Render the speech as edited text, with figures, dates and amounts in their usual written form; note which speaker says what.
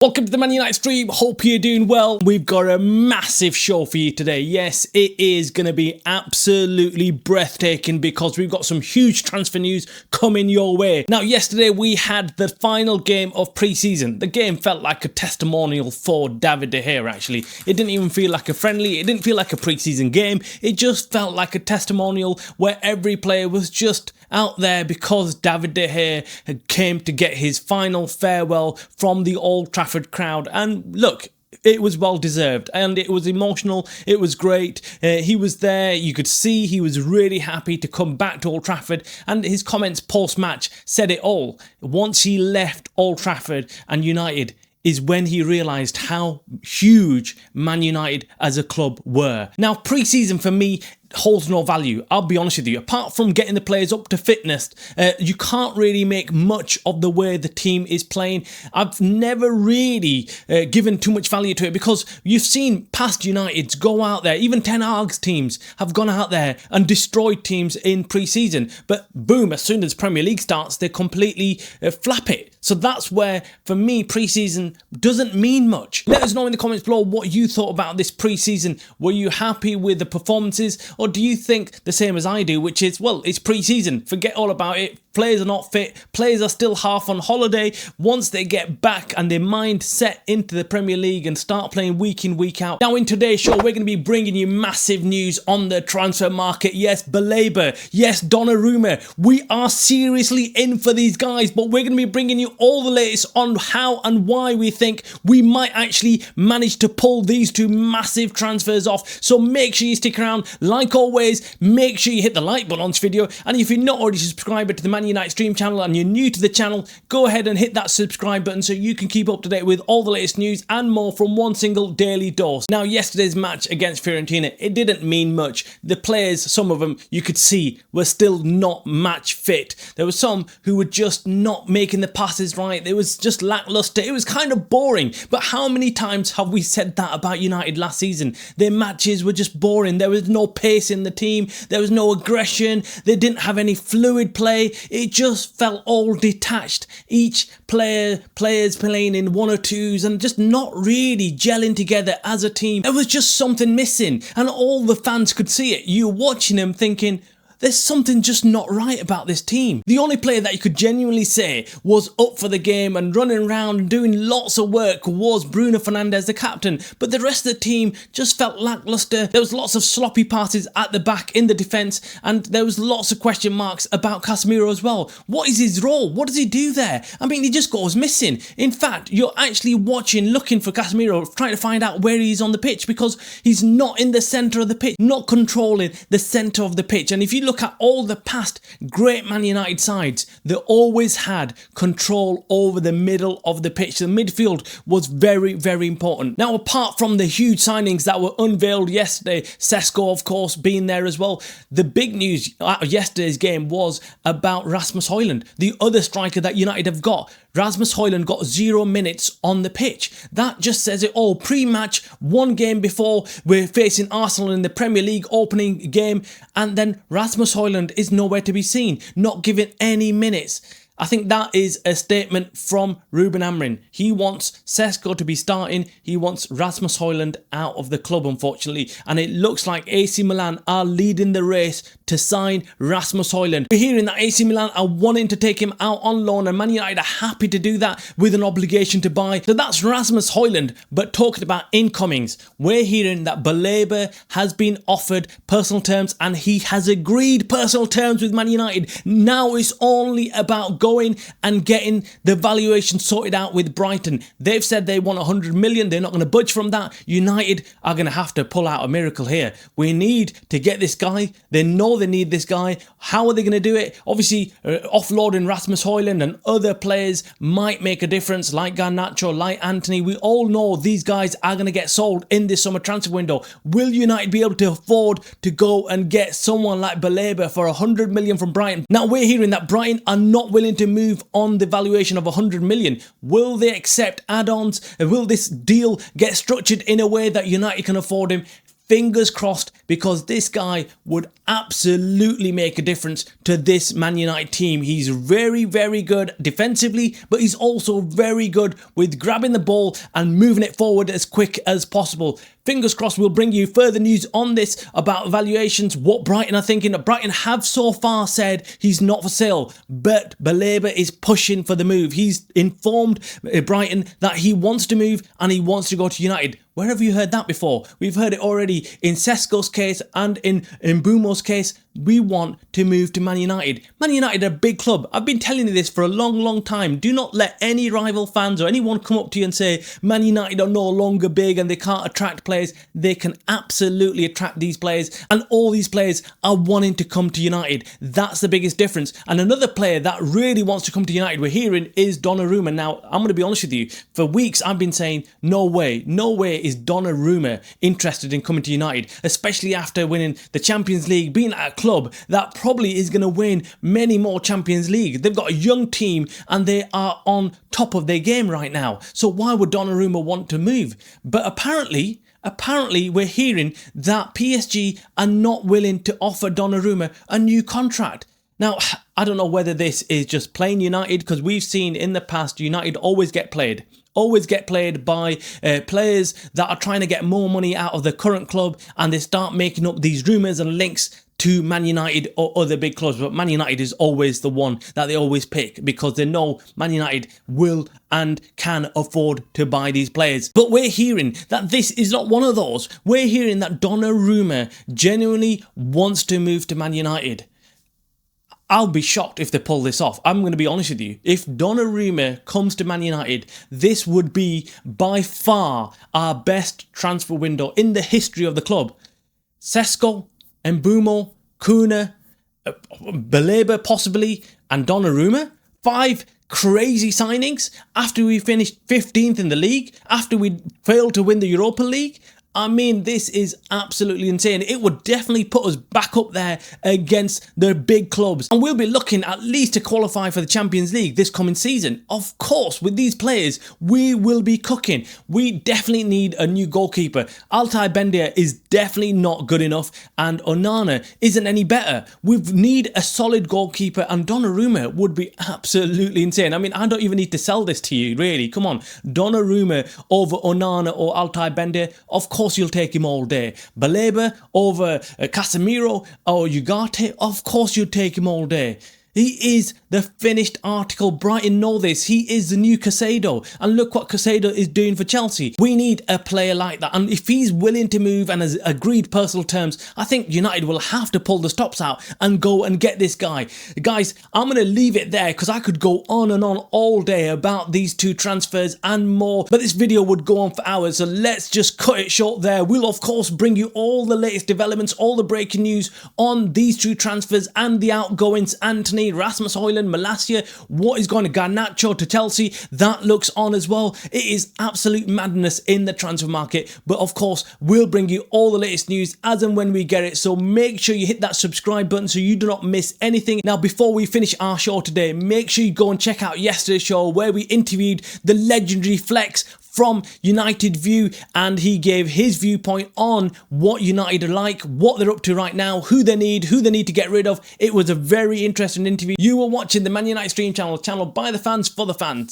Speaker 1: Welcome to the Man Utd stream. Hope you're doing well. We've got a massive show for you today. Yes, it is going to be absolutely breathtaking because we've got some huge transfer news coming your way. Now, yesterday we had the final game of pre-season. The game felt like a testimonial for David De Gea, actually. It didn't even feel like a friendly. It didn't feel like a pre-season game. It just felt like a testimonial where every player was just out there because David De Gea had came to get his final farewell from the Old Trafford crowd. And look, it was well deserved and it was emotional. It was great. He was there. You could see he was really happy to come back to Old Trafford, and his comments post-match said it all. Once he left Old Trafford and United is when he realised how huge Man United as a club were. Now, pre-season for me holds no value, I'll be honest with you. Apart from getting the players up to fitness, you can't really make much of the way the team is playing. I've never really given too much value to it because you've seen past Uniteds go out there, even Ten Hag's teams have gone out there and destroyed teams in pre-season, but boom, as soon as Premier League starts, they completely flap it. So that's where, for me, pre-season doesn't mean much. Let us know in the comments below what you thought about this pre-season. Were you happy with the performances? Or do you think the same as I do, which is, well, it's pre-season, forget all about it, players are not fit, players are still half on holiday. Once they get back and their mind set into the Premier League and start playing week in, week out. Now in today's show, we're going to be bringing you massive news on the transfer market. Yes, Baleba, yes, Donnarumma. We are seriously in for these guys, but we're going to be bringing you all the latest on how and why we think we might actually manage to pull these two massive transfers off. So make sure you stick around. Like always, make sure you hit the like button on this video, and if you're not already subscribed to the Man Utd stream channel and you're new to the channel, go ahead and hit that subscribe button so you can keep up to date with all the latest news and more from one single daily dose. Now, yesterday's match against Fiorentina, it didn't mean much. The players, some of them you could see, were still not match fit. There were some who were just not making the passes right. It was just lackluster. It was kind of boring. But how many times have we said that about United last season? Their matches were just boring. There was no pace in the team, there was no aggression, they didn't have any fluid play. It just felt all detached. Each players playing in one or twos and just not really gelling together as a team. There was just something missing, and all the fans could see it. You were watching them thinking, there's something just not right about this team. The only player that you could genuinely say was up for the game and running around and doing lots of work was Bruno Fernandes, the captain. But the rest of the team just felt lackluster. There was lots of sloppy passes at the back in the defence, and there was lots of question marks about Casemiro as well. What is his role? What does he do there? I mean, he just goes missing. In fact, you're actually looking for Casemiro, trying to find out where he is on the pitch because he's not in the centre of the pitch, not controlling the centre of the pitch. And if you look at all the past great Man United sides, they always had control over the middle of the pitch. The midfield was very, very important. Now, apart from the huge signings that were unveiled yesterday, Sesko, of course, being there as well, the big news out of yesterday's game was about Rasmus Hojlund, the other striker that United have got. Rasmus Hojlund got 0 minutes on the pitch. That just says it all. Pre-match, one game before, we're facing Arsenal in the Premier League opening game, and then Rasmus Hojlund is nowhere to be seen, not given any minutes. I think that is a statement from Ruben Amorim. He wants Sesko to be starting. He wants Rasmus Hojlund out of the club, unfortunately. And it looks like AC Milan are leading the race to sign Rasmus Hojlund. We're hearing that AC Milan are wanting to take him out on loan, and Man United are happy to do that with an obligation to buy. So that's Rasmus Hojlund. But talking about incomings, we're hearing that Baleba has been offered personal terms and he has agreed personal terms with Man United. Now it's only about going and getting the valuation sorted out with Brighton. They've said they want 100 million. They're not going to budge from that. United are going to have to pull out a miracle here. We need to get this guy. They know they need this guy. How are they going to do it? Obviously, offloading Rasmus Hojlund and other players might make a difference, like Garnacho, like Anthony. We all know these guys are going to get sold in this summer transfer window. Will United be able to afford to go and get someone like Baleba for 100 million from Brighton? Now, we're hearing that Brighton are not willing to move on the valuation of 100 million. Will they accept add-ons? Will this deal get structured in a way that United can afford him? Fingers crossed, because this guy would absolutely make a difference to this Man United team. He's very, very good defensively, but he's also very good with grabbing the ball and moving it forward as quick as possible. Fingers crossed, we'll bring you further news on this about evaluations, what Brighton are thinking. Brighton have so far said he's not for sale, but Baleba is pushing for the move. He's informed Brighton that he wants to move and he wants to go to United. Where have you heard that before? We've heard it already in Sesko's case and in Mbeumo's case. We want to move to Man United. Man United are a big club. I've been telling you this for a long, long time. Do not let any rival fans or anyone come up to you and say Man United are no longer big and they can't attract players. They can absolutely attract these players, and all these players are wanting to come to United. That's the biggest difference. And another player that really wants to come to United, we're hearing, is Donnarumma. Now, I'm going to be honest with you. For weeks, I've been saying, no way is Donnarumma interested in coming to United, especially after winning the Champions League, being at a club that probably is going to win many more Champions League. They've got a young team and they are on top of their game right now. So why would Donnarumma want to move? But apparently we're hearing that PSG are not willing to offer Donnarumma a new contract. Now, I don't know whether this is just plain United, because we've seen in the past United always get played by players that are trying to get more money out of the current club, and they start making up these rumours and links to Man United or other big clubs. But Man United is always the one that they always pick, because they know Man United will and can afford to buy these players. But we're hearing that this is not one of those. We're hearing that Donnarumma genuinely wants to move to Man United. I'll be shocked if they pull this off. I'm going to be honest with you. If Donnarumma comes to Man United, this would be by far our best transfer window in the history of the club. Sesko, Mbeumo, Kuna, Baleba possibly, and Donnarumma. 5 crazy signings after we finished 15th in the league, after we failed to win the Europa League. I mean, this is absolutely insane. It would definitely put us back up there against the big clubs. And we'll be looking at least to qualify for the Champions League this coming season. Of course, with these players, we will be cooking. We definitely need a new goalkeeper. Altay Bendia is definitely not good enough, and Onana isn't any better. We need a solid goalkeeper, and Donnarumma would be absolutely insane. I mean, I don't even need to sell this to you, really. Come on. Donnarumma over Onana or Altay Bendia, of course you'll take him all day. Baleba over Casemiro or Ugarte, of course you'll take him all day. He is the finished article. Brighton know this. He is the new Caicedo. And look what Caicedo is doing for Chelsea. We need a player like that. And if he's willing to move and has agreed personal terms, I think United will have to pull the stops out and go and get this guy. Guys, I'm going to leave it there, because I could go on and on all day about these 2 transfers and more. But this video would go on for hours. So let's just cut it short there. We'll, of course, bring you all the latest developments, all the breaking news on these 2 transfers and the outgoings. Anthony, Rasmus Hojlund, Malacia, what is going to Garnacho to Chelsea, that looks on as well. It is absolute madness in the transfer market, but of course we'll bring you all the latest news as and when we get it, so make sure you hit that subscribe button so you do not miss anything. Now, before we finish our show today, make sure you go and check out yesterday's show where we interviewed the legendary Flex from United View, and he gave his viewpoint on what United are like, what they're up to right now, who they need to get rid of. It was a very interesting interview. You were watching the Man United Stream channel by the fans for the fans.